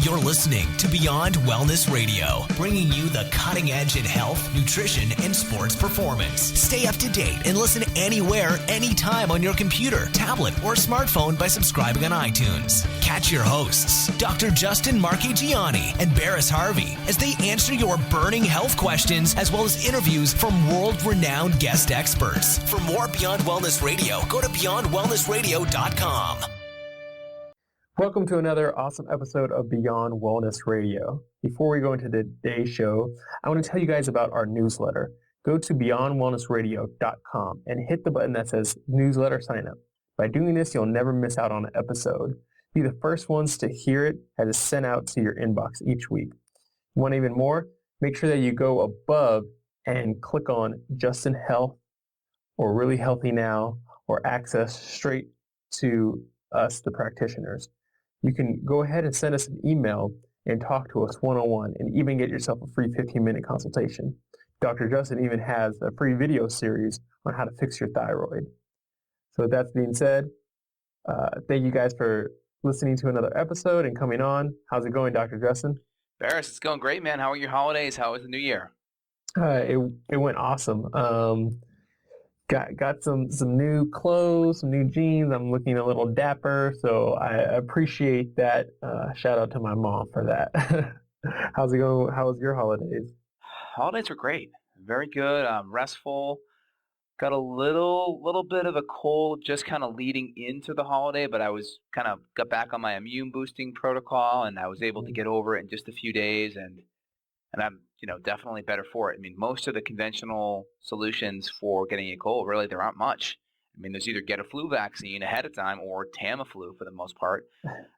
You're listening to Beyond Wellness Radio, bringing you the cutting edge in health, nutrition, and sports performance. Stay up to date and listen anywhere, anytime on your computer, tablet, or smartphone by subscribing on iTunes. Catch your hosts, Dr. Justin Marchegiani and Barris Harvey, as they answer your burning health questions as well as interviews from world-renowned guest experts. For more Beyond Wellness Radio, go to beyondwellnessradio.com. Welcome to another awesome episode of Beyond Wellness Radio. Before we go into today's show, I want to tell you guys about our newsletter. Go to beyondwellnessradio.com and hit the button that says newsletter sign up. By doing this, you'll never miss out on an episode. Be the first ones to hear it as it's sent out to your inbox each week. Want even more? Make sure that you go above and click on Justin Health or Really Healthy Now or access straight to us, the practitioners. You can go ahead and send us an email and talk to us one-on-one and even get yourself a free 15-minute consultation. Dr. Justin even has a free video series on how to fix your thyroid. So with that being said, thank you guys for listening to another episode and coming on. How's it going, Dr. Justin? Barris, it's going great, man. How are your holidays? How was the new year? It went awesome. Got some new clothes, some new jeans. I'm looking a little dapper, so I appreciate that. Shout out to my mom for that. How's it going? How was your holidays? Holidays were great. Very good. Restful. Got a little bit of a cold just kind of leading into the holiday, but I was got back on my immune boosting protocol, and I was able to get over it in just a few days, and I'm definitely better for it. I mean, most of the conventional solutions for getting a cold, really, there aren't much. I mean, there's either get a flu vaccine ahead of time or Tamiflu for the most part.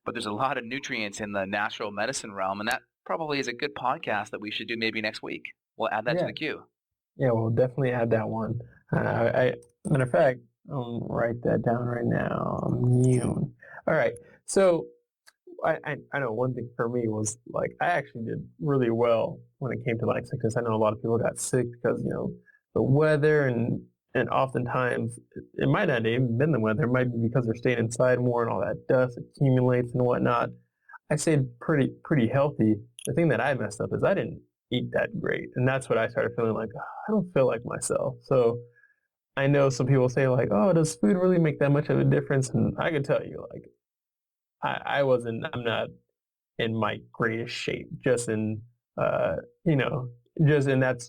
But there's a lot of nutrients in the natural medicine realm, and that probably is a good podcast that we should do maybe next week. We'll add that to the queue. Yeah, we'll definitely add that one. Matter of fact, I'll write that down right now. Immune. All right. So I know one thing for me was I actually did really well when it came to sickness. I know a lot of people got sick because the weather and oftentimes it might not even been the weather. It might be because they're staying inside more and all that dust accumulates and whatnot. I stayed pretty healthy. The thing that I messed up is I didn't eat that great, and that's what I started feeling like. I don't feel like myself. So I know some people say oh, does food really make that much of a difference? And I can tell you I'm not in my greatest shape, just in, that's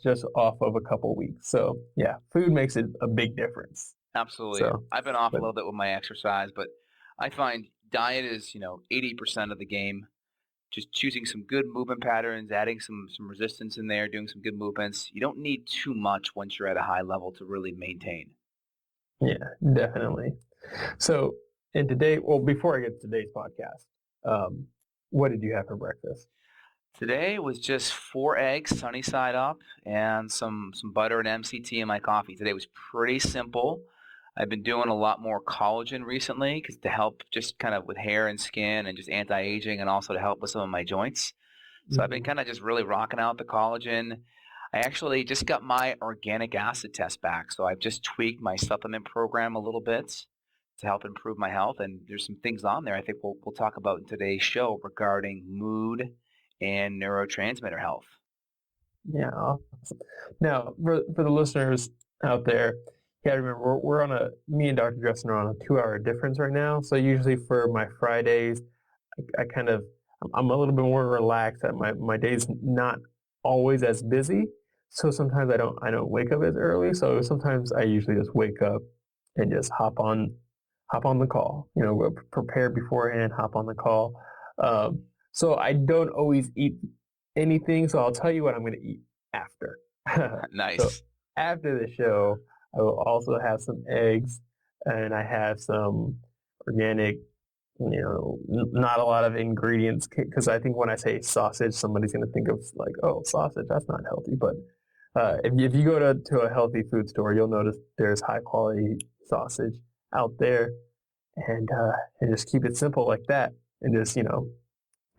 just off of a couple weeks. So yeah, food makes it a big difference. Absolutely. So, I've been off a little bit with my exercise, but I find diet is, 80% of the game. Just choosing some good movement patterns, adding some resistance in there, doing some good movements. You don't need too much once you're at a high level to really maintain. Yeah, definitely. So, and today, before I get to today's podcast, what did you have for breakfast? Today was just 4 eggs, sunny side up, and some butter and MCT in my coffee. Today was pretty simple. I've been doing a lot more collagen recently to help just kind of with hair and skin and just anti-aging, and also to help with some of my joints. So I've been kind of just really rocking out the collagen. I actually just got my organic acid test back, so I've just tweaked my supplement program a little bit to help improve my health, and there's some things on there I think we'll talk about in today's show regarding mood and neurotransmitter health. Yeah, awesome. Now, for the listeners out there, you gotta remember me and Dr. Justin are on a 2-hour difference right now. So usually for my Fridays, I'm a little bit more relaxed. That my day's not always as busy. So sometimes I don't wake up as early. So sometimes I usually just wake up and just hop on the call, prepare beforehand, hop on the call. So I don't always eat anything. So I'll tell you what I'm going to eat after. Nice. So after the show, I will also have some eggs, and I have some organic, not a lot of ingredients, because I think when I say sausage, somebody's going to think of oh, sausage, that's not healthy. But if you go to a healthy food store, you'll notice there's high quality sausage out there, and just keep it simple like that, and just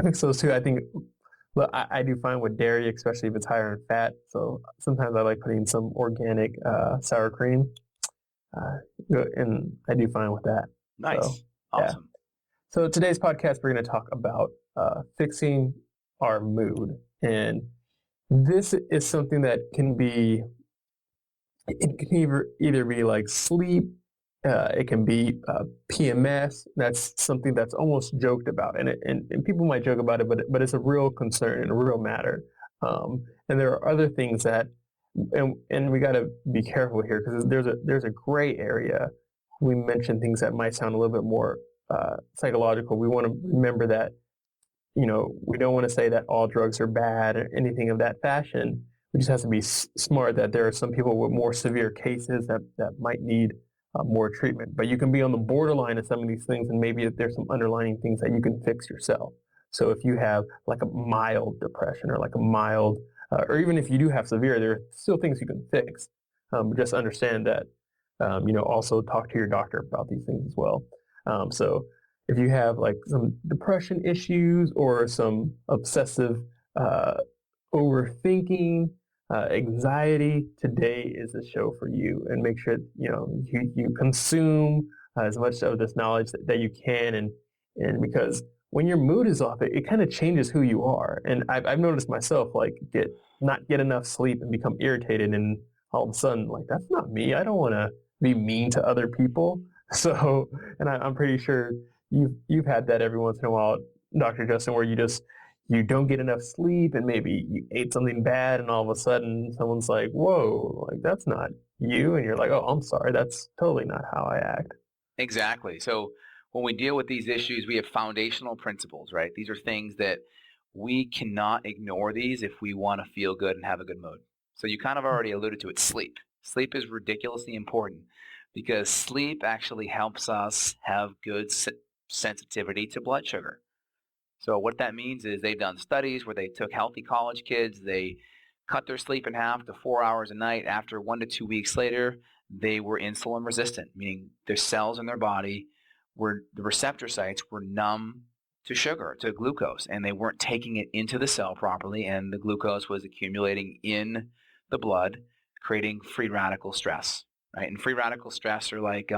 mix those two. I think I do fine with dairy, especially if it's higher in fat. So sometimes I like putting some organic sour cream, and I do fine with that. Nice. So, awesome. Yeah. So today's podcast, we're going to talk about fixing our mood. And this is something that can be, it can either be like sleep, it can be PMS. That's something that's almost joked about, and people might joke about it, but it's a real concern and a real matter. And there are other things that, and we got to be careful here because there's a gray area. We mentioned things that might sound a little bit more psychological. We want to remember that we don't want to say that all drugs are bad or anything of that fashion. We just have to be smart that there are some people with more severe cases that might need more treatment. But you can be on the borderline of some of these things, and maybe there's some underlying things that you can fix yourself. So if you have like a mild depression or like a mild, or even if you do have severe, there are still things you can fix. Just understand that, also talk to your doctor about these things as well. So if you have like some depression issues or some obsessive overthinking, anxiety, today is the show for you. And make sure you consume as much of this knowledge that you can, and because when your mood is off, it kind of changes who you are. And I've noticed myself like not get enough sleep and become irritated, and all of a sudden like that's not me. I don't want to be mean to other people. So, and I'm pretty sure you've had that every once in a while, Dr. Justin, where you don't get enough sleep and maybe you ate something bad and all of a sudden someone's like, whoa, like that's not you. And you're like, oh, I'm sorry. That's totally not how I act. Exactly. So when we deal with these issues, we have foundational principles, right? These are things that we cannot ignore these if we want to feel good and have a good mood. So you kind of already alluded to it, sleep. Sleep is ridiculously important because sleep actually helps us have good sensitivity to blood sugar. So what that means is they've done studies where they took healthy college kids, they cut their sleep in half to 4 hours a night. After 1 to 2 weeks later, they were insulin resistant, meaning their cells in their body the receptor sites were numb to sugar, to glucose, and they weren't taking it into the cell properly, and the glucose was accumulating in the blood, creating free radical stress, right? And free radical stress are like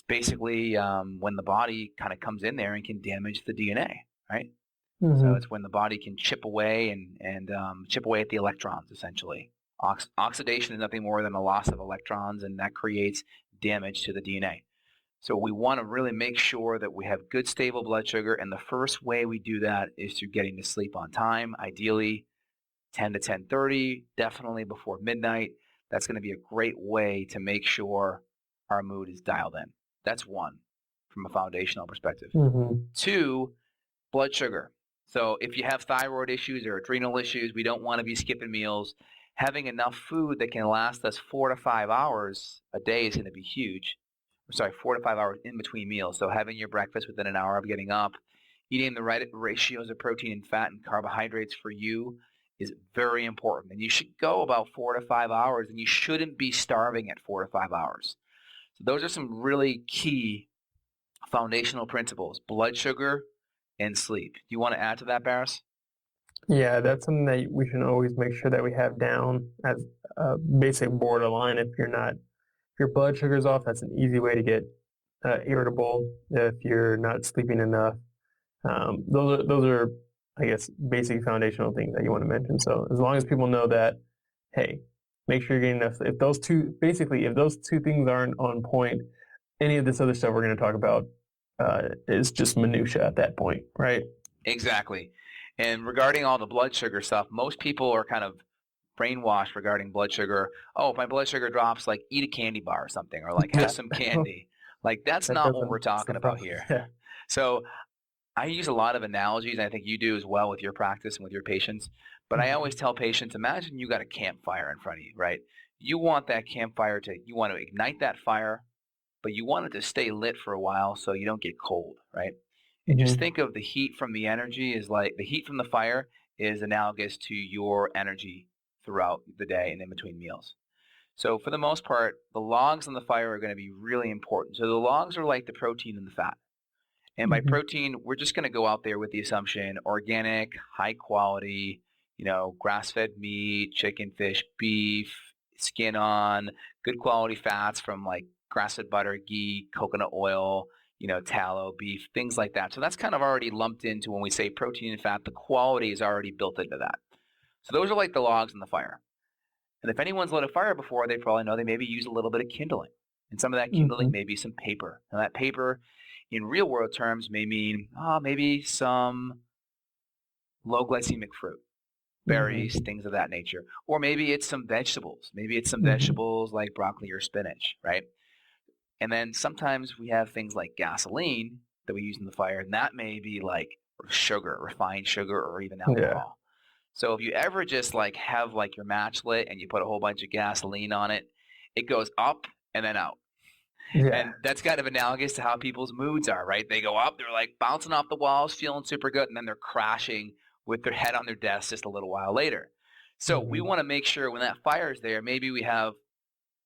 basically when the body kind of comes in there and can damage the DNA, right? Mm-hmm. So it's when the body can chip away and chip away at the electrons, essentially. Oxidation is nothing more than a loss of electrons, and that creates damage to the DNA. So we want to really make sure that we have good, stable blood sugar, and the first way we do that is through getting to sleep on time, ideally 10 to 10:30, definitely before midnight. That's going to be a great way to make sure our mood is dialed in. That's one, from a foundational perspective. Mm-hmm. Two, blood sugar. So if you have thyroid issues or adrenal issues, we don't want to be skipping meals. Having enough food that can last us 4 to 5 hours a day is going to be huge. 4 to 5 hours in between meals. So having your breakfast within an hour of getting up, eating the right ratios of protein and fat and carbohydrates for you is very important. And you should go about 4 to 5 hours, and you shouldn't be starving at 4 to 5 hours. So those are some really key foundational principles: blood sugar and sleep. Do you want to add to that, Barris? Yeah, that's something that we should always make sure that we have down as a basic borderline. If your blood sugar's off, that's an easy way to get irritable if you're not sleeping enough. Those are, I guess, basic foundational things that you want to mention. So as long as people know that, hey, make sure you're getting enough. If those two things aren't on point, any of this other stuff we're going to talk about is just minutia at that point, right? Exactly. And regarding all the blood sugar stuff, most people are kind of brainwashed regarding blood sugar. Oh, if my blood sugar drops, like eat a candy bar or something, or like have some candy. Like that's not what we're talking about here. Yeah. So I use a lot of analogies, and I think you do as well with your practice and with your patients. But I always tell patients, imagine you got a campfire in front of you, right? You want that campfire you want to ignite that fire, but you want it to stay lit for a while so you don't get cold, right? And just think of the heat from the energy is like the heat from the fire is analogous to your energy throughout the day and in between meals. So for the most part, the logs on the fire are going to be really important. So the logs are like the protein and the fat. And by protein, we're just going to go out there with the assumption organic, high quality, grass-fed meat, chicken, fish, beef, skin on, good quality fats from like grass-fed butter, ghee, coconut oil, tallow, beef, things like that. So that's kind of already lumped into when we say protein and fat, the quality is already built into that. So those are like the logs in the fire. And if anyone's lit a fire before, they probably know they maybe use a little bit of kindling. And some of that kindling may be some paper. Now that paper, in real world terms, may mean maybe some low glycemic fruit, berries, things of that nature. Or maybe it's some vegetables. Maybe it's some vegetables like broccoli or spinach, right? And then sometimes we have things like gasoline that we use in the fire, and that may be like sugar, refined sugar, or even alcohol. So if you ever just like have like your match lit and you put a whole bunch of gasoline on it, it goes up and then out. Yeah. And that's kind of analogous to how people's moods are, right? They go up, they're like bouncing off the walls, feeling super good, and then they're crashing with their head on their desk just a little while later. So we want to make sure when that fire is there, maybe we have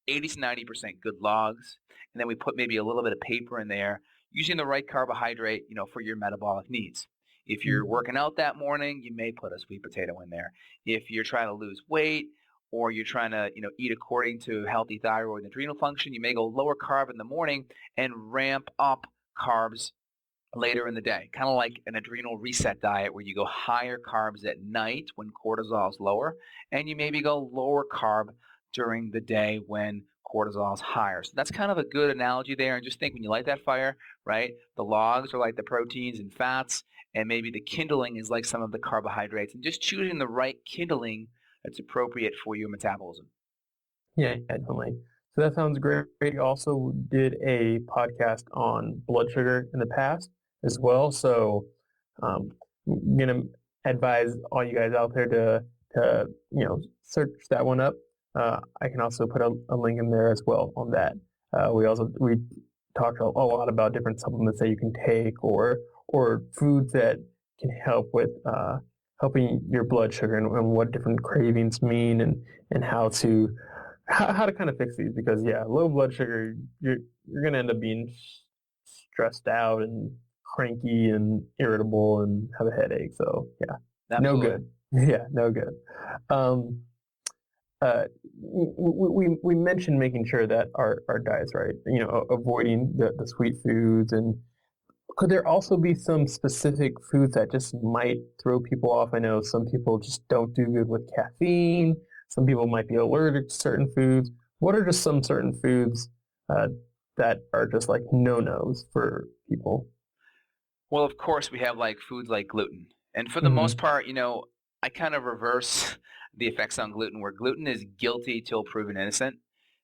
80 to 90% good logs, and then we put maybe a little bit of paper in there, using the right carbohydrate, for your metabolic needs. If you're working out that morning, you may put a sweet potato in there. If you're trying to lose weight or you're trying to, eat according to healthy thyroid and adrenal function, you may go lower carb in the morning and ramp up carbs later in the day. Kind of like an adrenal reset diet where you go higher carbs at night when cortisol is lower, and you maybe go lower carb during the day when cortisol is higher. So that's kind of a good analogy there. And just think when you light that fire, right, the logs are like the proteins and fats, and maybe the kindling is like some of the carbohydrates, and just choosing the right kindling that's appropriate for your metabolism. Yeah, definitely. So that sounds great. You also did a podcast on blood sugar in the past as well. So I'm going to advise all you guys out there to search that one up. I can also put a link in there as well on that. We talked a lot about different supplements that you can take or foods that can help with helping your blood sugar and what different cravings mean and how to kind of fix these, because low blood sugar, you're going to end up being stressed out and cranky and irritable and have a headache. So Absolutely. No good. Yeah, no good. We mentioned making sure that our diet's right, avoiding the sweet foods. And could there also be some specific foods that just might throw people off? I know some people just don't do good with caffeine. Some people might be allergic to certain foods. What are just some certain foods that are just like no-nos for people? Well, of course, we have like foods like gluten. And for the most part, I kind of reverse the effects on gluten, where gluten is guilty till proven innocent,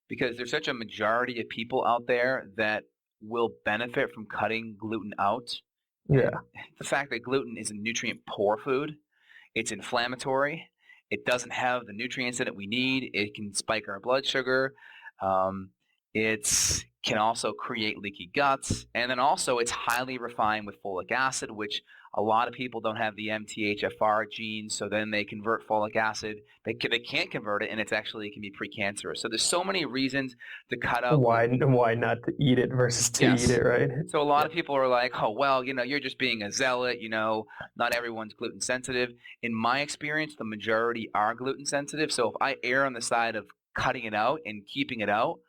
because there's such a majority of people out there that will benefit from cutting gluten out. Yeah. The fact that gluten is a nutrient poor food, it's inflammatory, it doesn't have the nutrients in it we need, it can spike our blood sugar, it can also create leaky guts, and then also it's highly refined with folic acid, which a lot of people don't have the MTHFR gene, so then they convert folic acid. They can't convert it, and it can be precancerous. So there's so many reasons to cut out. Why not to eat it versus to eat it, right? So a lot of people are like, oh, well, you're just being a zealot, not everyone's gluten sensitive. In my experience, the majority are gluten sensitive. So if I err on the side of cutting it out and keeping it out,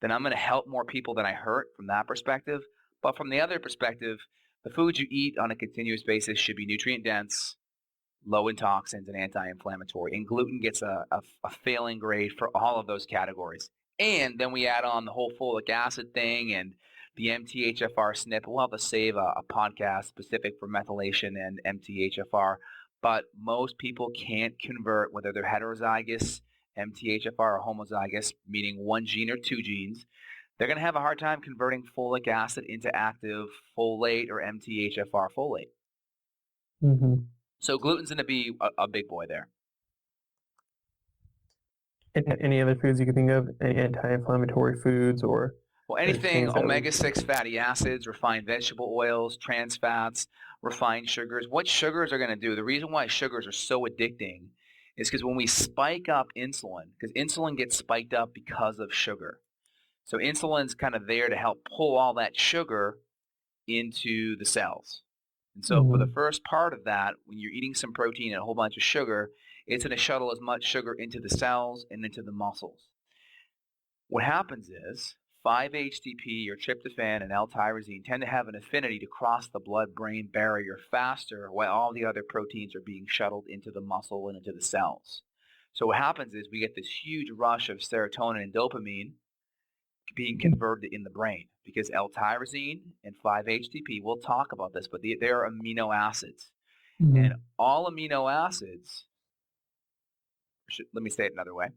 then I'm going to help more people than I hurt from that perspective. But from the other perspective, the foods you eat on a continuous basis should be nutrient dense, low in toxins, and anti-inflammatory. And gluten gets a failing grade for all of those categories. And then we add on the whole folic acid thing and the MTHFR SNP. We'll have to save a podcast specific for methylation and MTHFR. But most people can't convert, whether they're heterozygous MTHFR or homozygous, meaning one gene or two genes. They're going to have a hard time converting folic acid into active folate or MTHFR folate. So gluten's going to be a big boy there. Any other foods you can think of? Any anti-inflammatory foods or? Well, anything omega-6 fatty acids, refined vegetable oils, trans fats, refined sugars. What sugars are going to do? The reason why sugars are so addicting is because when we spike up insulin, because insulin gets spiked up because of sugar. So insulin's kind of there to help pull all that sugar into the cells. And so for the first part of that, when you're eating some protein and a whole bunch of sugar, it's going to shuttle as much sugar into the cells and into the muscles. What happens is 5-HTP or tryptophan and L-tyrosine tend to have an affinity to cross the blood-brain barrier faster while all the other proteins are being shuttled into the muscle and into the cells. So what happens is we get this huge rush of serotonin and dopamine being converted in the brain because L-tyrosine and 5-HTP, we'll talk about this, but they are amino acids. Mm-hmm. And all amino acids, let me say it another way,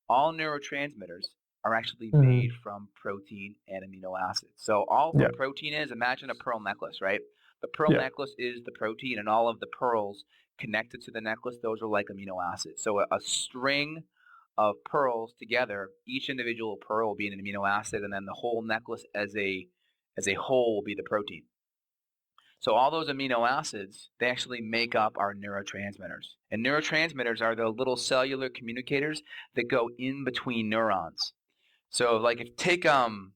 all neurotransmitters are actually made from protein and amino acids. So all the protein is, imagine a pearl necklace, right? The pearl necklace is the protein, and all of the pearls connected to the necklace, those are like amino acids. So a string of pearls together, each individual pearl will be an amino acid, and then the whole necklace as a whole will be the protein. So all those amino acids, they actually make up our neurotransmitters. And neurotransmitters are the little cellular communicators that go in between neurons. So like if take kind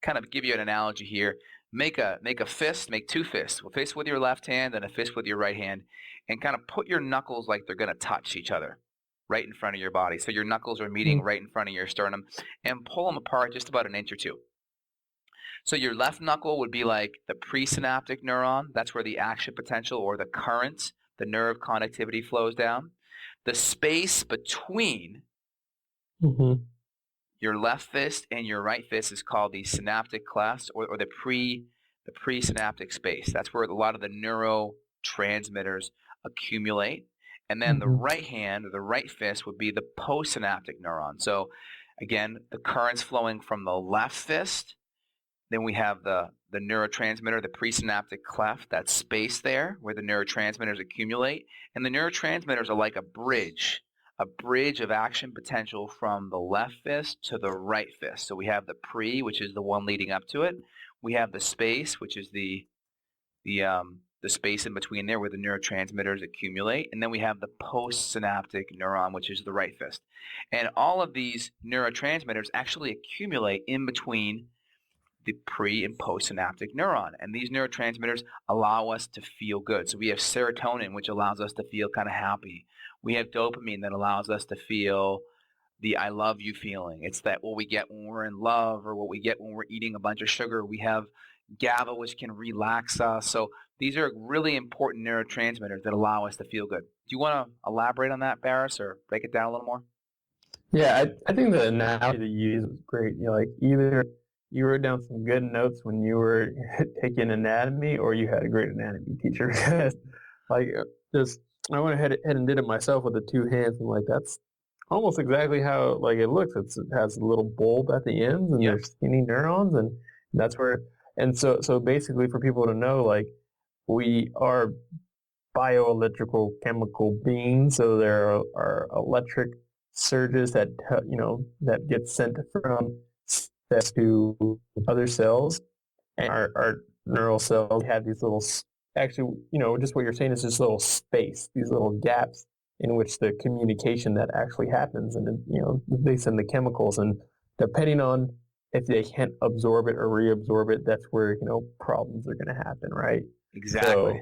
of give you an analogy here, make a fist, make two fists, a fist with your left hand and a fist with your right hand, and kind of put your knuckles like they're going to touch each other right in front of your body. So your knuckles are meeting right in front of your sternum, and pull them apart just about an inch or two. So your left knuckle would be like the presynaptic neuron. That's where the action potential or the current, the nerve conductivity flows down. The space between your left fist and your right fist is called the synaptic cleft or the presynaptic space. That's where a lot of the neurotransmitters accumulate. And then the right hand or the right fist would be the postsynaptic neuron. So again, the currents flowing from the left fist. Then we have the neurotransmitter, the presynaptic cleft, that space there where the neurotransmitters accumulate. And the neurotransmitters are like a bridge of action potential from the left fist to the right fist. So we have the pre, which is the one leading up to it. We have the space, which is the space in between there where the neurotransmitters accumulate. And then we have the postsynaptic neuron, which is the right fist. And all of these neurotransmitters actually accumulate in between the pre and postsynaptic neuron. And these neurotransmitters allow us to feel good. So we have serotonin, which allows us to feel kind of happy. We have dopamine that allows us to feel the I love you feeling. It's that what we get when we're in love or what we get when we're eating a bunch of sugar. We have GABA, which can relax us. So these are really important neurotransmitters that allow us to feel good. Do you want to elaborate on that, Barris, or break it down a little more? Yeah, I think the analogy that you used was great. You know, like either you wrote down some good notes when you were taking anatomy, or you had a great anatomy teacher. Like, just I went ahead and did it myself with the two hands, and like that's almost exactly how like it looks. It has a little bulb at the ends, and there's skinny neurons, and that's where. And so basically, for people to know, like we are bioelectrical chemical beings, so there are electric surges that that get sent from cells to other cells, and our neural cells have these little, actually, just what you're saying is just little space, these little gaps in which the communication that actually happens, and they send the chemicals, and depending on if they can't absorb it or reabsorb it, that's where problems are going to happen, right? Exactly.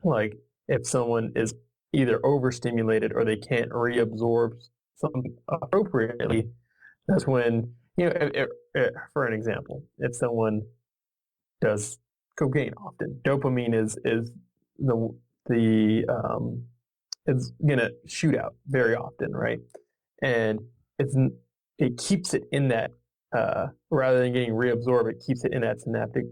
So, like if someone is either overstimulated or they can't reabsorb something appropriately, that's when, for an example, if someone does cocaine often, dopamine is it's gonna shoot out very often, right? And it keeps it in that rather than getting reabsorbed, it keeps it in that synaptic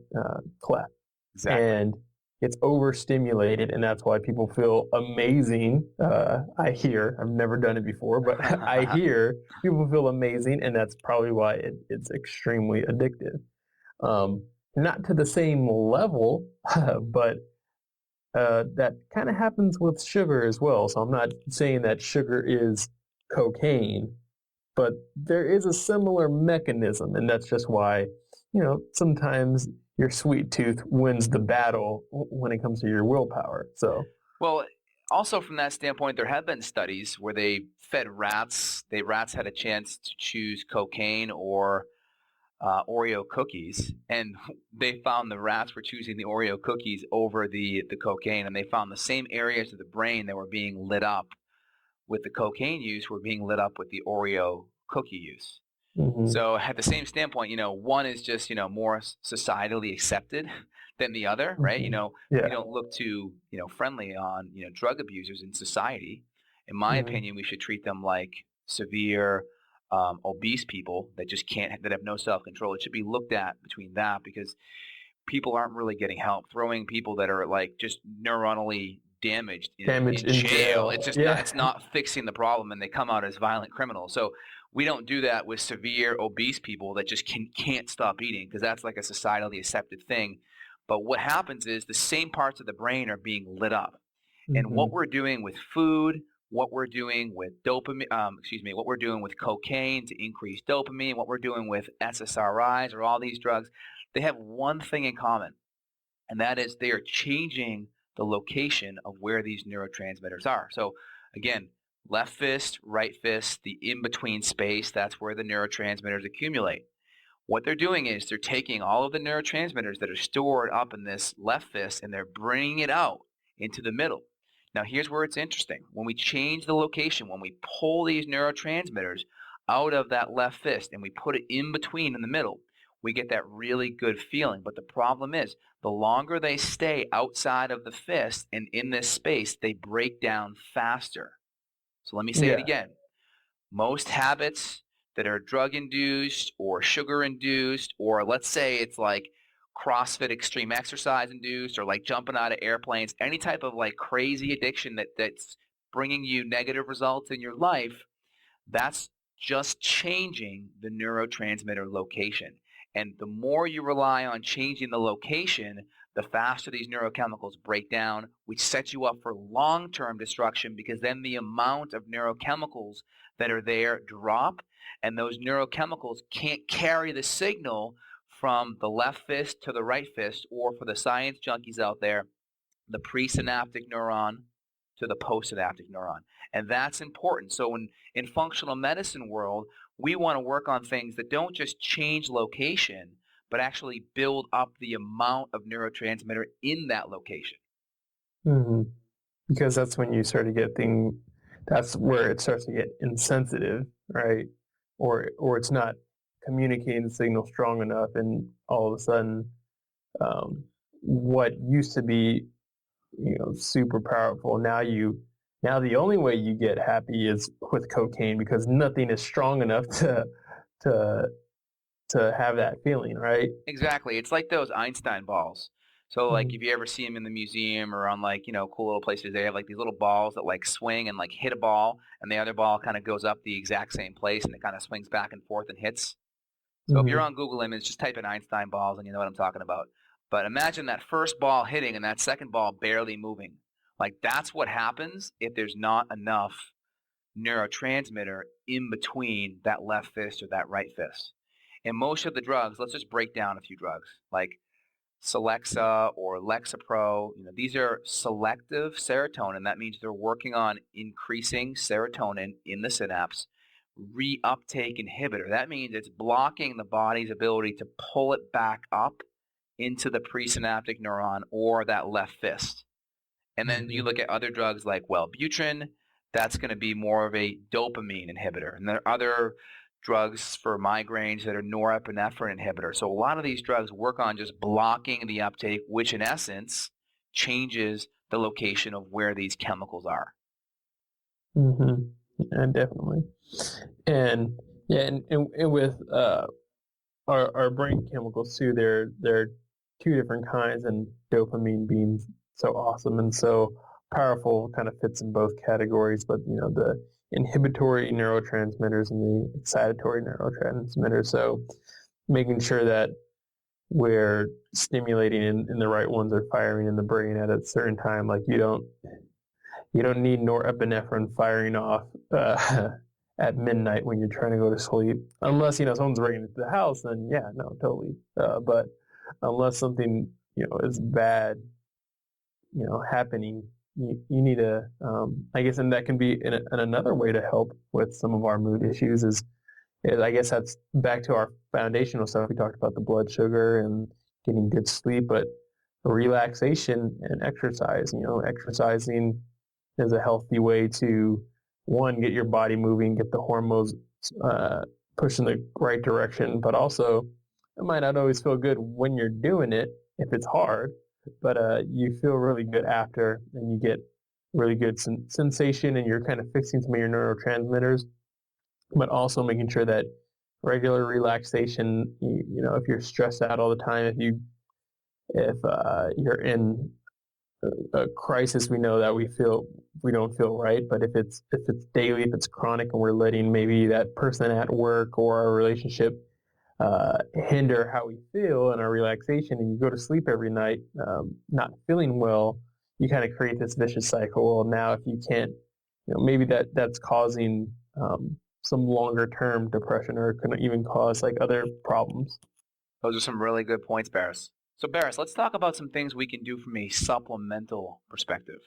cleft. Exactly. And it's overstimulated, and that's why people feel amazing. I hear, I've never done it before, but I hear people feel amazing, and that's probably why it's extremely addictive. Not to the same level, but that kind of happens with sugar as well. So I'm not saying that sugar is cocaine, but there is a similar mechanism, and that's just why, sometimes your sweet tooth wins the battle when it comes to your willpower. So, well, also from that standpoint, there have been studies where they fed rats. Rats had a chance to choose cocaine or Oreo cookies, and they found the rats were choosing the Oreo cookies over the cocaine, and they found the same areas of the brain that were being lit up with the cocaine use were being lit up with the Oreo cookie use. Mm-hmm. So at the same standpoint, one is just, more societally accepted than the other, right? Mm-hmm. We Yeah. don't look too, friendly on, drug abusers in society. In my Mm-hmm. opinion, we should treat them like severe, obese people that have no self-control. It should be looked at between that, because people aren't really getting help. Throwing people that are like just neuronally damaged Damage in in jail, jail. Yeah. it's not fixing the problem, and they come out as violent criminals. So we don't do that with severe obese people that just can't stop eating, because that's like a societally accepted thing. But what happens is the same parts of the brain are being lit up. And Mm-hmm. what we're doing with food, what we're doing with what we're doing with cocaine to increase dopamine, what we're doing with SSRIs or all these drugs, they have one thing in common, and that is they are changing the location of where these neurotransmitters are. So again, left fist, right fist, the in-between space, that's where the neurotransmitters accumulate. What they're doing is they're taking all of the neurotransmitters that are stored up in this left fist, and they're bringing it out into the middle. Now, here's where it's interesting. When we change the location, when we pull these neurotransmitters out of that left fist and we put it in between in the middle, we get that really good feeling. But the problem is, the longer they stay outside of the fist and in this space, they break down faster. So let me say it Yeah. again. Most habits that are drug induced or sugar induced, or let's say it's like CrossFit extreme exercise induced, or like jumping out of airplanes, any type of like crazy addiction that's bringing you negative results in your life, that's just changing the neurotransmitter location. And the more you rely on changing the location, the faster these neurochemicals break down, which sets you up for long-term destruction, because then the amount of neurochemicals that are there drop, and those neurochemicals can't carry the signal from the left fist to the right fist, or for the science junkies out there, the presynaptic neuron to the postsynaptic neuron. And that's important. So in functional medicine world, we want to work on things that don't just change location, but actually build up the amount of neurotransmitter in that location. Mm-hmm. Because that's when you start to get things. That's where it starts to get insensitive, right? Or it's not communicating the signal strong enough, and all of a sudden, um, what used to be, super powerful, now the only way you get happy is with cocaine, because nothing is strong enough to to have that feeling, right? Exactly. It's like those Einstein balls. So like Mm-hmm. if you ever see them in the museum or on like, cool little places, they have like these little balls that like swing and like hit a ball, and the other ball kind of goes up the exact same place, and it kind of swings back and forth and hits. So if you're Mm-hmm. on Google Images, just type in Einstein balls and you know what I'm talking about. But imagine that first ball hitting and that second ball barely moving. Like that's what happens if there's not enough neurotransmitter in between that left fist or that right fist. And most of the drugs, let's just break down a few drugs like Celexa or Lexapro. These are selective serotonin. That means they're working on increasing serotonin in the synapse. Reuptake inhibitor. That means it's blocking the body's ability to pull it back up into the presynaptic neuron or that left fist. And then you Mm-hmm. look at other drugs like Wellbutrin, that's going to be more of a dopamine inhibitor. And there are other drugs for migraines that are norepinephrine inhibitors. So a lot of these drugs work on just blocking the uptake, which in essence changes the location of where these chemicals are. Mm-hmm. And definitely. And yeah, and with our brain chemicals too, there are two different kinds, and dopamine being so awesome and so powerful kind of fits in both categories. But the inhibitory neurotransmitters and the excitatory neurotransmitters. So making sure that we're stimulating and the right ones are firing in the brain at a certain time. Like you don't need norepinephrine firing off at midnight when you're trying to go to sleep, unless someone's breaking into the house. Then yeah, no, totally. But unless something is bad, happening, you need a. I guess, and that can be in another way to help with some of our mood issues. Is I guess that's back to our foundational stuff. We talked about the blood sugar and getting good sleep, but relaxation and exercise. Exercising is a healthy way to, one, get your body moving, get the hormones push in the right direction, but also it might not always feel good when you're doing it if it's hard, but you feel really good after, and you get really good sensation, and you're kind of fixing some of your neurotransmitters, but also making sure that regular relaxation, if you're stressed out all the time, if you're in a crisis, we know that we don't feel right. But if it's daily, if it's chronic, and we're letting maybe that person at work or our relationship hinder how we feel and our relaxation, and you go to sleep every night not feeling well, you kind of create this vicious cycle. Well, now if you can't, maybe that's causing some longer term depression, or can even cause like other problems. Those are some really good points, Barris. So Barris, let's talk about some things we can do from a supplemental perspective.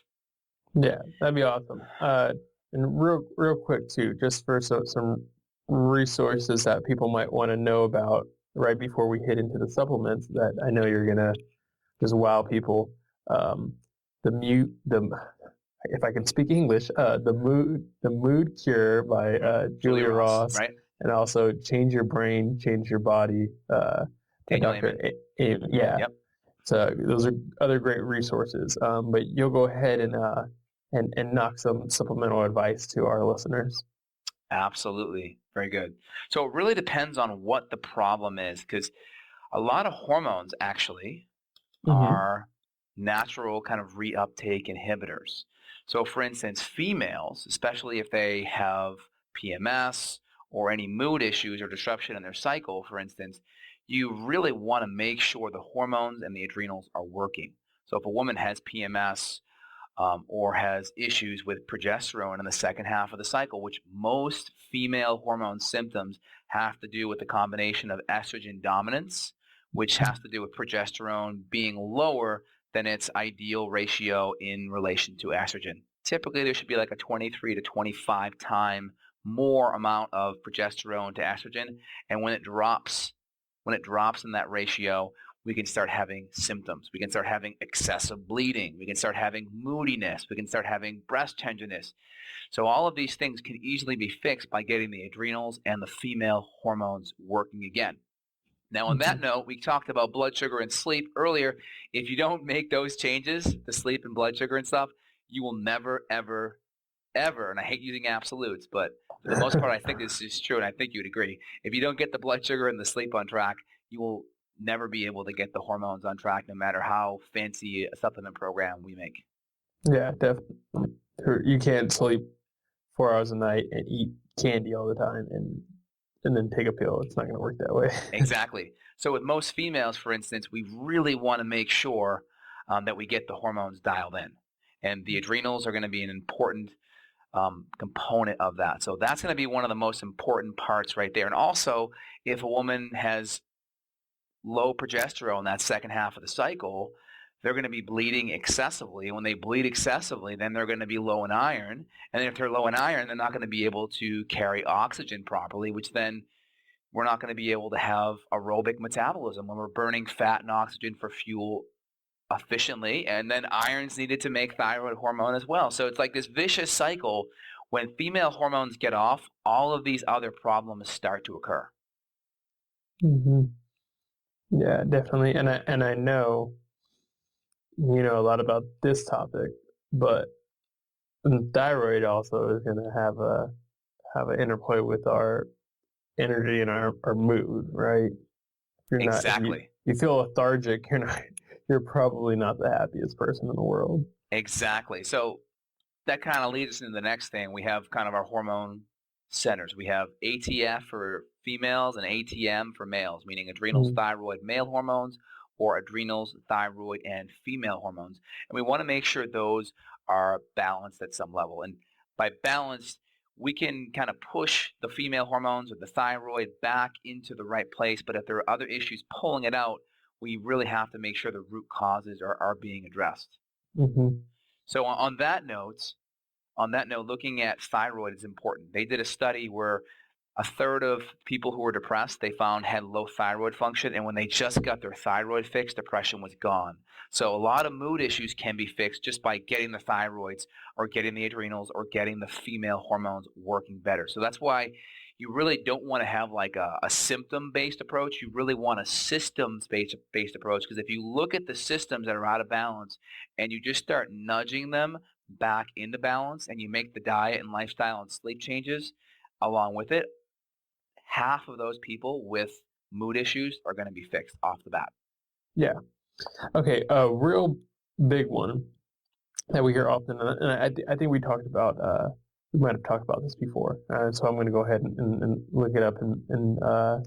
Yeah, that'd be awesome. And real quick too, just for some resources that people might want to know about right before we hit into the supplements that I know you're gonna just wow people. The if I can speak English, the mood cure by Julia Ross, right? and also Change Your Brain, Change Your Body by Dr. Yeah. Yep. So those are other great resources. But you'll go ahead and knock some supplemental advice to our listeners. Absolutely. Very good. So it really depends on what the problem is, because a lot of hormones actually are natural kind of reuptake inhibitors. So for instance, females, especially if they have PMS or any mood issues or disruption in their cycle, for instance, you really want to make sure the hormones and the adrenals are working. So if a woman has PMS or has issues with progesterone in the second half of the cycle, which most female hormone symptoms have to do with the combination of estrogen dominance, which has to do with progesterone being lower than its ideal ratio in relation to estrogen. Typically, there should be like a 23 to 25 time more amount of progesterone to estrogen, and when it drops in that ratio, we can start having symptoms. We can start having excessive bleeding. We can start having moodiness. We can start having breast tenderness. So all of these things can easily be fixed by getting the adrenals and the female hormones working again. Now, on that note, we talked about blood sugar and sleep earlier. If you don't make those changes to sleep and blood sugar and stuff, you will never, ever, ever, and I hate using absolutes, but for the most part, I think this is true, and I think you'd agree. If you don't get the blood sugar and the sleep on track, you will never be able to get the hormones on track, no matter how fancy a supplement program we make. Yeah, definitely. You can't sleep 4 hours a night and eat candy all the time and then take a pill. It's not going to work that way. Exactly. So with most females, for instance, we really want to make sure that we get the hormones dialed in. And the adrenals are going to be an important component of that. So that's going to be one of the most important parts right there. And also, if a woman has low progesterone that second half of the cycle, they're going to be bleeding excessively. And when they bleed excessively, then they're going to be low in iron. And if they're low in iron, they're not going to be able to carry oxygen properly, which then we're not going to be able to have aerobic metabolism when we're burning fat and oxygen for fuel efficiently. And then iron's needed to make thyroid hormone as well. So it's like this vicious cycle. When female hormones get off, all of these other problems start to occur. Mm-hmm. Yeah, definitely. And I know you know a lot about this topic, but thyroid also is going to have an interplay with our energy and our mood, right? You're not, Exactly. you feel lethargic. You're probably not the happiest person in the world. Exactly. So that kind of leads us into the next thing. We have kind of our hormone centers. We have ATF for females and ATM for males, meaning adrenals, thyroid, male hormones, or adrenals, thyroid, and female hormones. And we want to make sure those are balanced at some level. And by balanced, we can kind of push the female hormones or the thyroid back into the right place. But if there are other issues pulling it out, we really have to make sure the root causes are being addressed. Mm-hmm. So on that note, looking at thyroid is important. They did a study where a third of people who were depressed, they found had low thyroid function, and when they just got their thyroid fixed, depression was gone. So a lot of mood issues can be fixed just by getting the thyroids or getting the adrenals or getting the female hormones working better. So that's why, you really don't want to have like a symptom-based approach. You really want a systems-based approach, because if you look at the systems that are out of balance and you just start nudging them back into balance, and you make the diet and lifestyle and sleep changes along with it, half of those people with mood issues are going to be fixed off the bat. Yeah. Okay. A real big one that we hear often, and I think we talked about, we might have talked about this before, so I'm going to go ahead and look it up and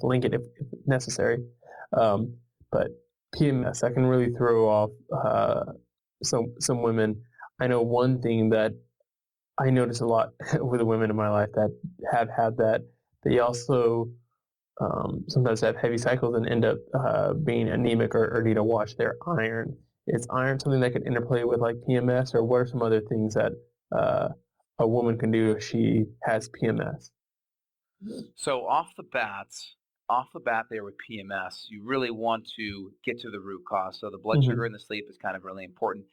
link it if necessary. But PMS, that can really throw off some women. I know one thing that I notice a lot with the women in my life that have had that, they also sometimes have heavy cycles and end up being anemic or need to watch their iron. Is iron something that could interplay with like PMS, or what are some other things that a woman can do if she has PMS? So off the bat there with PMS, you really want to get to the root cause. So the blood sugar and the sleep is kind of really important.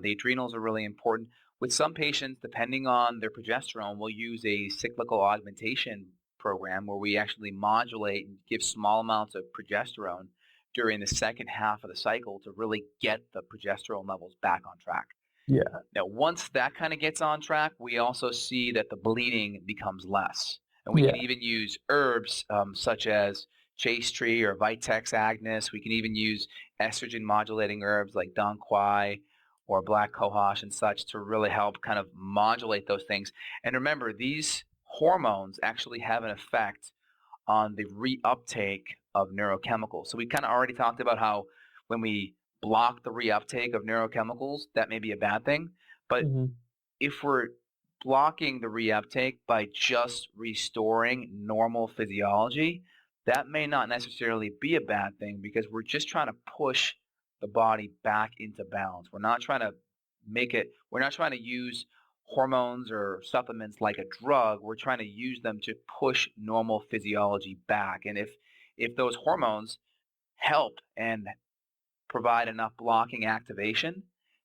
The adrenals are really important. With some patients, depending on their progesterone, we'll use a cyclical augmentation program where we actually modulate and give small amounts of progesterone during the second half of the cycle to really get the progesterone levels back on track. Yeah. Now, once that kind of gets on track, we also see that the bleeding becomes less. And we Yeah. can even use herbs such as chaste tree or Vitex agnus. We can even use estrogen modulating herbs like dong quai or black cohosh and such to really help kind of modulate those things. And remember, these hormones actually have an effect on the reuptake of neurochemicals. So we kind of already talked about how when we block the reuptake of neurochemicals, that may be a bad thing. But if we're blocking the reuptake by just restoring normal physiology, that may not necessarily be a bad thing, because we're just trying to push the body back into balance. We're not trying to use hormones or supplements like a drug. We're trying to use them to push normal physiology back. And if those hormones help and provide enough blocking activation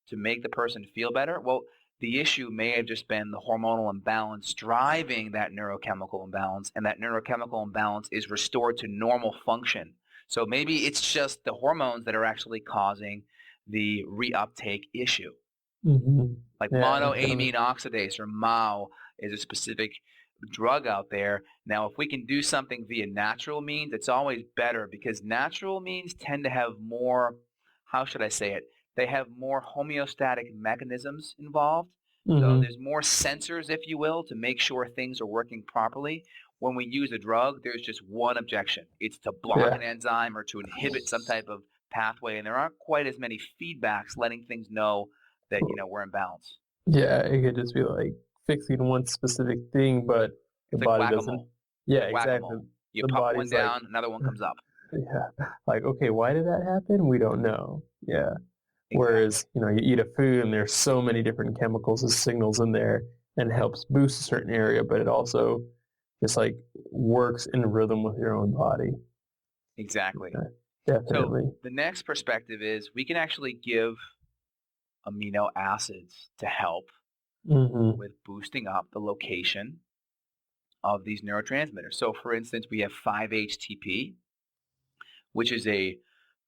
to make the person feel better, well, the issue may have just been the hormonal imbalance driving that neurochemical imbalance, and that neurochemical imbalance is restored to normal function. So maybe it's just the hormones that are actually causing the reuptake issue. Like monoamine oxidase, or MAO, is a specific drug out there. Now, if we can do something via natural means, it's always better, because natural means tend to have more, how should I say it? They have more homeostatic mechanisms involved. So there's more sensors, if you will, to make sure things are working properly. When we use a drug, there's just one objection. It's to block an enzyme or to inhibit some type of pathway, and there aren't quite as many feedbacks letting things know that, we're in balance. Yeah, it could just be like fixing one specific thing, but the It's body like doesn't. whack-a-mole. Yeah, Like exactly. whack-a-mole. You The pop one body's like, down, another one comes up. yeah, like, okay, why did that happen? We don't know. Yeah. Exactly. Whereas, you eat a food and there's so many different chemicals and signals in there, and helps boost a certain area, but it also just like works in rhythm with your own body. Exactly. Definitely. So the next perspective is we can actually give amino acids to help with boosting up the location of these neurotransmitters. So for instance, we have 5-HTP, which is a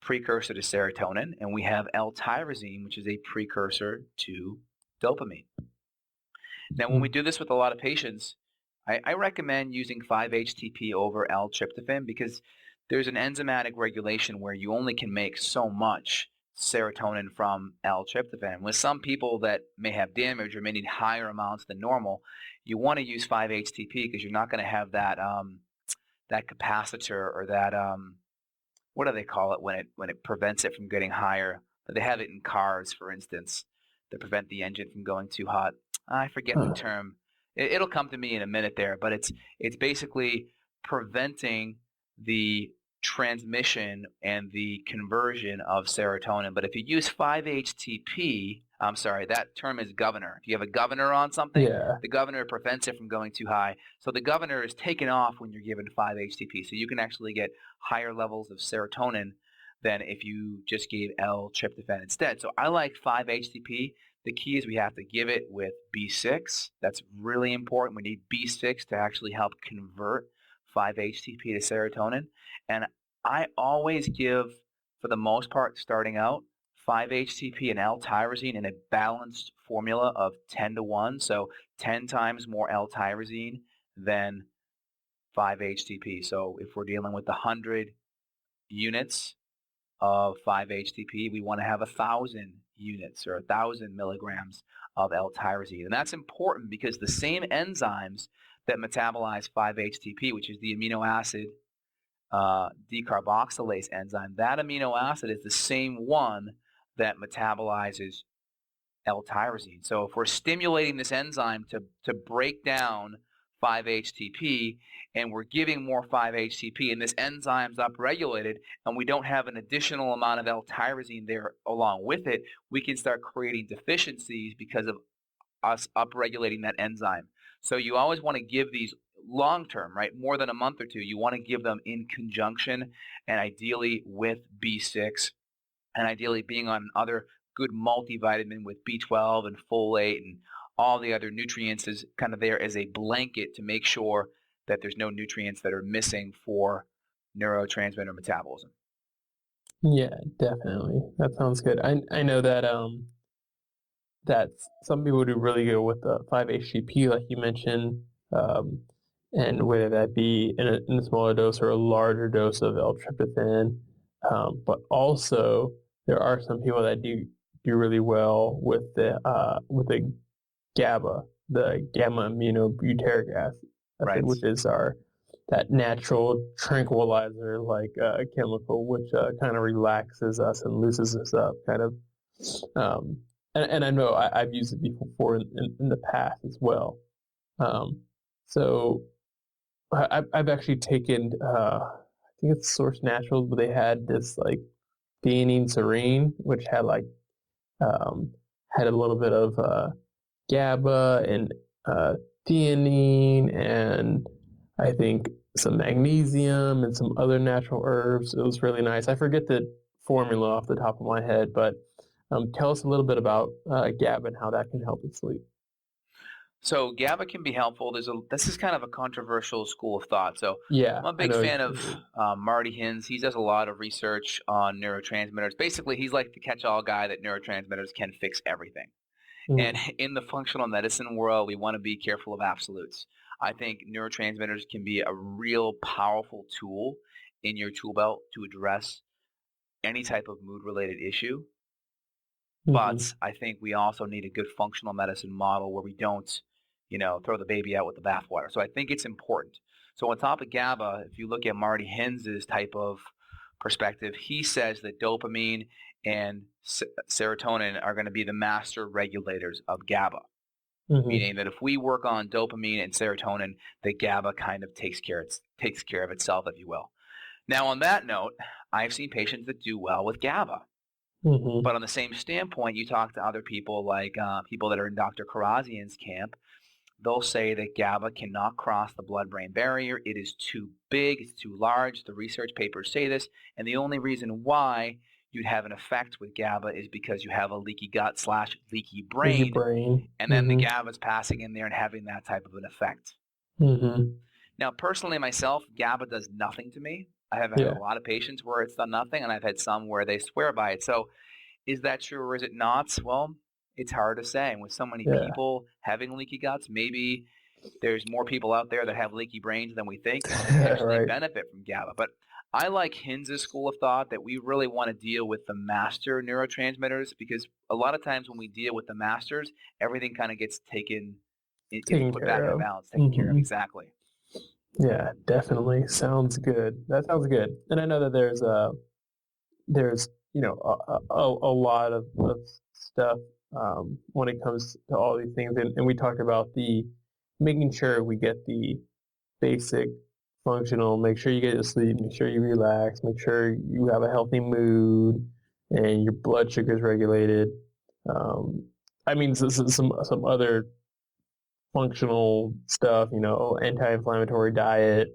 precursor to serotonin, and we have L-tyrosine, which is a precursor to dopamine. Now, when we do this with a lot of patients, I recommend using 5-HTP over L-tryptophan, because there's an enzymatic regulation where you only can make so much serotonin from L-tryptophan. With some people that may have damage or may need higher amounts than normal, you want to use 5-HTP, because you're not going to have that that capacitor, or that what do they call it when it prevents it from getting higher? They have it in cars, for instance, to prevent the engine from going too hot. I forget the term. It'll come to me in a minute there, but it's basically preventing the transmission and the conversion of serotonin. But if you use 5-HTP, I'm sorry, that term is governor. If you have a governor on something, the governor prevents it from going too high. So the governor is taken off when you're given 5-HTP. So you can actually get higher levels of serotonin than if you just gave L-tryptophan instead. So I like 5-HTP. The key is we have to give it with B6. That's really important. We need B6 to actually help convert 5-HTP to serotonin. And I always give, for the most part, starting out, 5-HTP and L-tyrosine in a balanced formula of 10-1. So 10 times more L-tyrosine than 5-HTP. So if we're dealing with 100 units of 5-HTP, we want to have 1,000 units or 1,000 milligrams of L-tyrosine. And that's important because the same enzymes that metabolize 5-HTP, which is the amino acid decarboxylase enzyme, that amino acid is the same one that metabolizes L-tyrosine. So if we're stimulating this enzyme to break down 5-HTP and we're giving more 5-HTP and this enzyme's upregulated and we don't have an additional amount of L-tyrosine there along with it, we can start creating deficiencies because of us upregulating that enzyme. So you always want to give these long-term, right, more than a month or two. You want to give them in conjunction and ideally with B6 and ideally being on other good multivitamin with B12 and folate and all the other nutrients is kind of there as a blanket to make sure that there's no nutrients that are missing for neurotransmitter metabolism. Yeah, definitely. That sounds good. I know that that some people do really good with the 5-HTP, like you mentioned, and whether that be in a smaller dose or a larger dose of L-tryptophan. But also, there are some people that do really well with the GABA, the gamma aminobutyric acid, Right. which is that natural tranquilizer like chemical, which kind of relaxes us and loosens us up, kind of. And I know I've used it before in the past as well. So I've actually taken, I think it's Source Naturals, but they had this like theanine serene, which had like had a little bit of GABA and theanine, and I think some magnesium and some other natural herbs. It was really nice. I forget the formula off the top of my head, but tell us a little bit about GABA and how that can help with sleep. So GABA can be helpful. This is kind of a controversial school of thought. So Yeah, I'm a big fan of Marty Hinz. He does a lot of research on neurotransmitters. Basically, he's like the catch-all guy that neurotransmitters can fix everything. And in the functional medicine world, we want to be careful of absolutes. I think neurotransmitters can be a real powerful tool in your tool belt to address any type of mood-related issue. But I think we also need a good functional medicine model where we don't, throw the baby out with the bathwater. So I think it's important. So on top of GABA, if you look at Marty Hinz's type of perspective, he says that dopamine and serotonin are going to be the master regulators of GABA, meaning that if we work on dopamine and serotonin, the GABA kind of takes care of itself, if you will. Now, on that note, I've seen patients that do well with GABA. But on the same standpoint, you talk to other people like people that are in Dr. Karazian's camp, they'll say that GABA cannot cross the blood-brain barrier. It is too big. It's too large. The research papers say this. And the only reason why you'd have an effect with GABA is because you have a leaky gut / leaky brain. And then the GABA is passing in there and having that type of an effect. Now, personally, myself, GABA does nothing to me. I have had a lot of patients where it's done nothing, and I've had some where they swear by it. So is that true or is it not? Well, it's hard to say. And with so many people having leaky guts, maybe there's more people out there that have leaky brains than we think and potentially benefit from GABA. But I like Hinz's school of thought that we really want to deal with the master neurotransmitters because a lot of times when we deal with the masters, everything kind of gets put back in balance, taken care of. Exactly. Yeah, definitely. Sounds good. That sounds good. And I know that there's a lot of stuff when it comes to all these things. And we talked about making sure we get the basic functional, make sure you get to sleep, make sure you relax, make sure you have a healthy mood and your blood sugar is regulated. I mean, some other functional stuff, anti-inflammatory diet,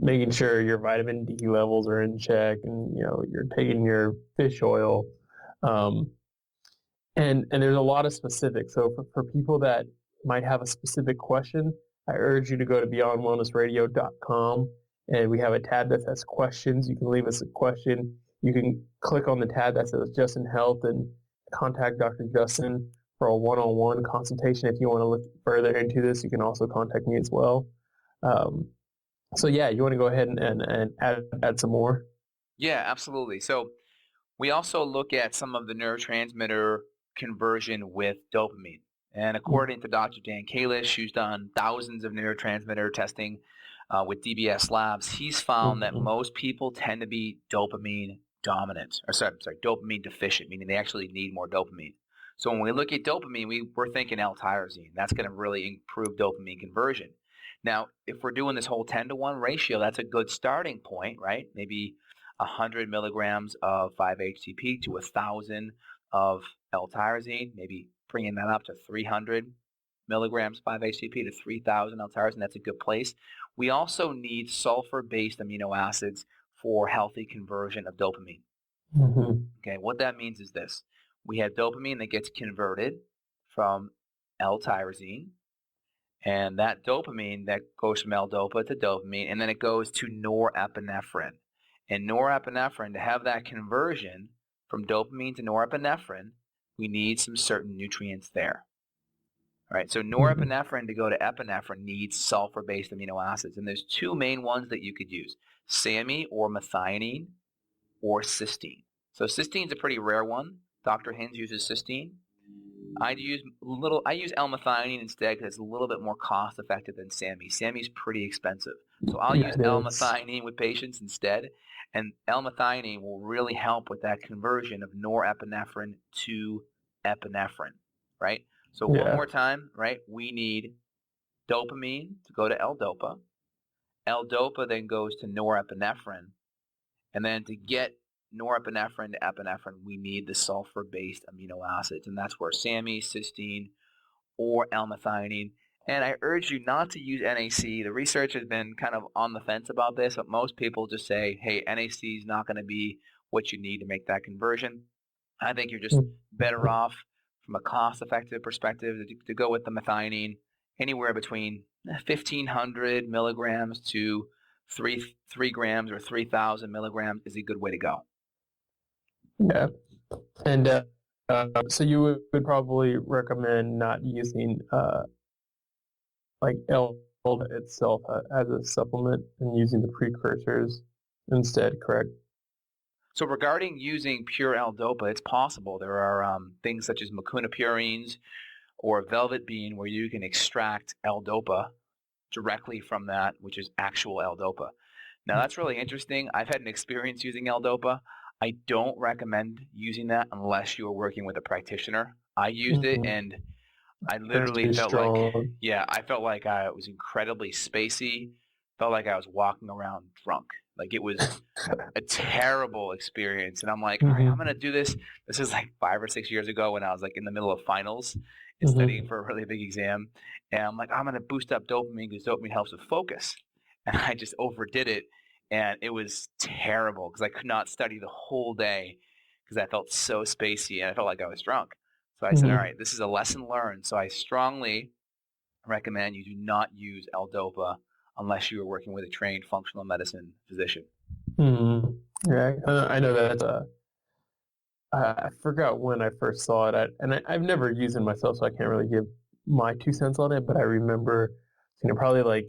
making sure your vitamin D levels are in check and, you're taking your fish oil. And there's a lot of specifics. So for people that might have a specific question, I urge you to go to beyondwellnessradio.com, and we have a tab that says questions. You can leave us a question. You can click on the tab that says Justin Health and contact Dr. Justin for a one-on-one consultation. If you want to look further into this, you can also contact me as well. So yeah, you want to go ahead and add some more? Yeah, absolutely. So we also look at some of the neurotransmitter conversion with dopamine. And according to Dr. Dan Kalish, who's done thousands of neurotransmitter testing with DBS Labs, he's found that most people tend to be dopamine dominant, or sorry, dopamine deficient, meaning they actually need more dopamine. So when we look at dopamine, we're thinking L-tyrosine. That's going to really improve dopamine conversion. Now, if we're doing this whole 10-to-1 ratio, that's a good starting point, right? Maybe 100 milligrams of 5-HTP to 1,000 of L-tyrosine, maybe bringing that up to 300 milligrams 5-HTP to 3,000 L-tyrosine. That's a good place. We also need sulfur-based amino acids for healthy conversion of dopamine. Okay, what that means is this. We have dopamine that gets converted from L-tyrosine, and that dopamine that goes from L-dopa to dopamine, and then it goes to norepinephrine. And norepinephrine, to have that conversion from dopamine to norepinephrine, we need some certain nutrients there. All right, so norepinephrine to go to epinephrine needs sulfur-based amino acids. And there's two main ones that you could use, SAMe or methionine or cysteine. So cysteine's a pretty rare one. Dr. Hinz uses cysteine. I use L-methionine instead because it's a little bit more cost-effective than SAMe. SAMe's pretty expensive. So I'll use L-methionine with patients instead. And L-methionine will really help with that conversion of norepinephrine to epinephrine, right? So one more time, right? We need dopamine to go to L-dopa. L-dopa then goes to norepinephrine. And then to get norepinephrine to epinephrine, we need the sulfur-based amino acids. And that's where SAMe, cysteine, or L-methionine. And I urge you not to use NAC. The research has been kind of on the fence about this, but most people just say, hey, NAC is not going to be what you need to make that conversion. I think you're just better off from a cost-effective perspective to go with the methionine anywhere between 1,500 milligrams to 3 grams or 3,000 milligrams is a good way to go. Yeah. And so you would probably recommend not using like L itself as a supplement and using the precursors instead, correct? So regarding using pure L-dopa, it's possible. There are things such as macunapurines or velvet bean where you can extract L-dopa directly from that, which is actual L-dopa. Now that's really interesting. I've had an experience using L-dopa. I don't recommend using that unless you are working with a practitioner. I used it and I literally felt like I was incredibly spacey. Felt like I was walking around drunk. Like it was a terrible experience. And I'm like, all right, I'm going to do this. This is like 5 or 6 years ago when I was like in the middle of finals and studying for a really big exam. And I'm like, I'm going to boost up dopamine because dopamine helps with focus. And I just overdid it. And it was terrible because I could not study the whole day because I felt so spacey and I felt like I was drunk. So I said, all right, this is a lesson learned. So I strongly recommend you do not use L-dopa unless you are working with a trained functional medicine physician. Yeah, I know that. I forgot when I first saw it, I've never used it myself, so I can't really give my 2 cents on it. But I remember, probably like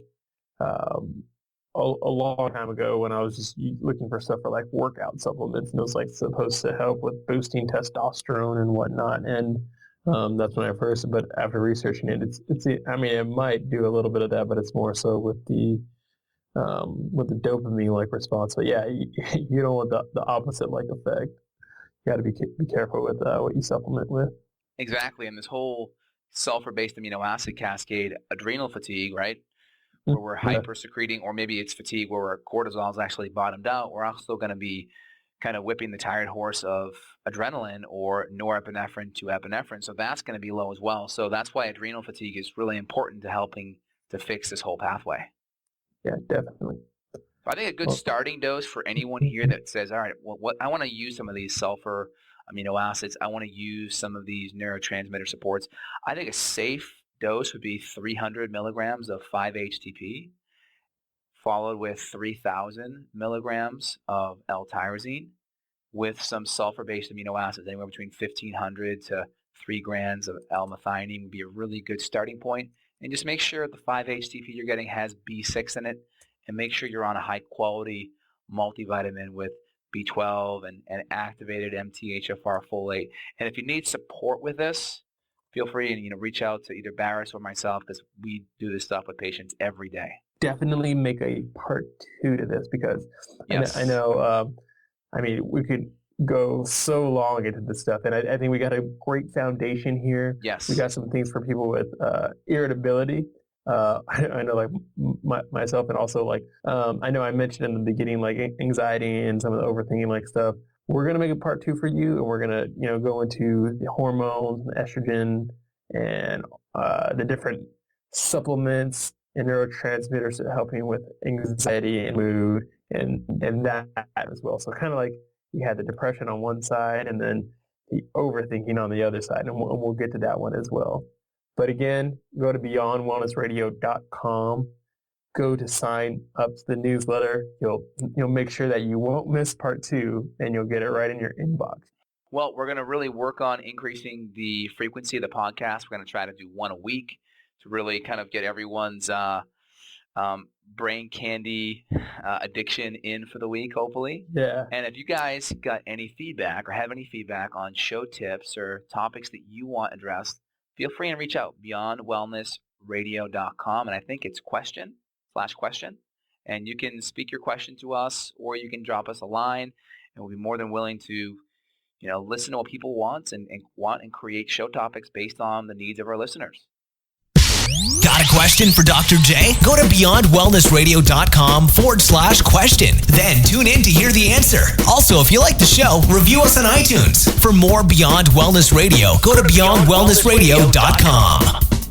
a long time ago when I was just looking for stuff for like workout supplements, and it was like supposed to help with boosting testosterone and whatnot. And that's when I first. But after researching it, it might do a little bit of that, but it's more so with the dopamine like response. But yeah, you don't want the opposite like effect. You got to be careful with what you supplement with. Exactly, and this whole sulfur-based amino acid cascade, adrenal fatigue, right? Where we're hyper secreting, or maybe it's fatigue where our cortisol is actually bottomed out. We're also going to be kind of whipping the tired horse of adrenaline or norepinephrine to epinephrine. So that's going to be low as well. So that's why adrenal fatigue is really important to helping to fix this whole pathway. Yeah, definitely. I think a good starting dose for anyone here that says, all right, well, I want to use some of these sulfur amino acids. I want to use some of these neurotransmitter supports. I think a safe dose would be 300 milligrams of 5-HTP, followed with 3,000 milligrams of L-tyrosine with some sulfur-based amino acids, anywhere between 1,500 to 3 grams of L-methionine would be a really good starting point. And just make sure the 5-HTP you're getting has B6 in it, and make sure you're on a high-quality multivitamin with B12 and activated MTHFR folate. And if you need support with this, feel free and reach out to either Barris or myself, because we do this stuff with patients every day. Definitely make a part 2 to this, because Yes. I know, we could go so long into this stuff, and I think we got a great foundation here. Yes. We got some things for people with irritability. I know, like myself, and also like I know I mentioned in the beginning, like anxiety and some of the overthinking like stuff. We're gonna make a part 2 for you, and we're gonna go into the hormones, the estrogen, and the different supplements and neurotransmitters that are helping with anxiety and mood and that as well. So kind of like you had the depression on one side and then the overthinking on the other side, and we'll get to that one as well. But again, go to beyondwellnessradio.com. Go to sign up to the newsletter. You'll make sure that you won't miss part 2, and you'll get it right in your inbox. Well, we're going to really work on increasing the frequency of the podcast. We're going to try to do one a week to really kind of get everyone's brain candy addiction in for the week, hopefully. Yeah. And if you guys got any feedback or have any feedback on show tips or topics that you want addressed, feel free and reach out, beyondwellnessradio.com. And I think it's question, and you can speak your question to us, or you can drop us a line, and we'll be more than willing to listen to what people want and create show topics based on the needs of our listeners. Got a question for Dr. J? Go to beyondwellnessradio.com/question. Then tune in to hear the answer. Also, if you like the show, review us on iTunes. For more Beyond Wellness Radio, go to beyondwellnessradio.com.